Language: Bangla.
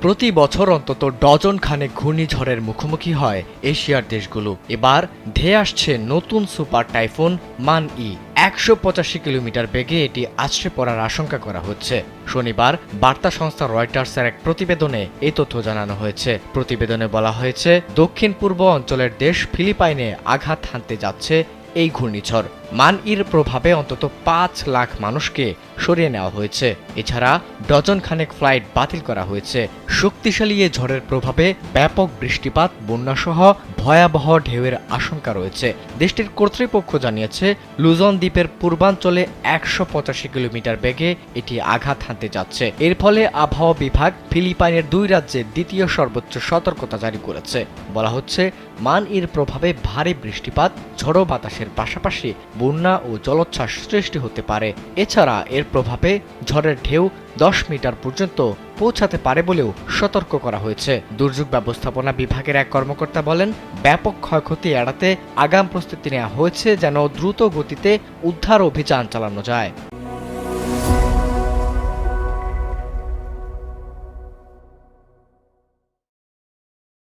প্রতি বছর অন্তত ডজন খানেক ঘূর্ণিঝড়ের মুখোমুখি হয় এশিয়ার দেশগুলো। এবার ধেয়ে আসছে নতুন সুপার টাইফুন মান-ই। ১৮৫ কিলোমিটার বেগে এটি আছড়ে পড়ার আশঙ্কা করা হচ্ছে। শনিবার বার্তা সংস্থা রয়টার্সের এক প্রতিবেদনে এই তথ্য জানানো হয়েছে। প্রতিবেদনে বলা হয়েছে, দক্ষিণ পূর্ব অঞ্চলের দেশ ফিলিপাইনে আঘাত হানতে যাচ্ছে এই ঘূর্ণিঝড়। মান-ইর প্রভাবে অন্তত ৫ লাখ মানুষকে সরিয়ে নেওয়া হয়েছে। এছাড়া ডজন খানেক ফ্লাইট বাতিল করা হয়েছে। শক্তিশালী এ ঝড়ের প্রভাবে ব্যাপক বৃষ্টিপাত, বন্যাসহ ভয়াবহ ঢেউয়ের আশঙ্কা রয়েছে। দেশটির কর্তৃপক্ষ জানিয়েছে, লুজন দ্বীপের পূর্বাঞ্চলে ১৮৫ কিলোমিটার বেগে এটি আঘাত হানতে যাচ্ছে। এর ফলে আবহাওয়া বিভাগ ফিলিপাইনের ২ রাজ্যে দ্বিতীয় সর্বোচ্চ সতর্কতা জারি করেছে। বলা হচ্ছে, মান-ইর প্রভাবে ভারী বৃষ্টিপাত, ঝড়ো বাতাসের পাশাপাশি বন্যা ও জলোচ্ছ্বাস সৃষ্টি হতে পারে। এছাড়া এর প্রভাবে ঝড়ের ঢেউ ১০ মিটার পর্যন্ত পৌঁছাতে পারে বলেও সতর্ক করা হয়েছে। দুর্যোগ ব্যবস্থাপনা বিভাগের এক কর্মকর্তা বলেন, ব্যাপক ক্ষয়ক্ষতি এড়াতে আগাম প্রস্তুতি নেওয়া হয়েছে যেন দ্রুত গতিতে উদ্ধার অভিযান চালানো যায়।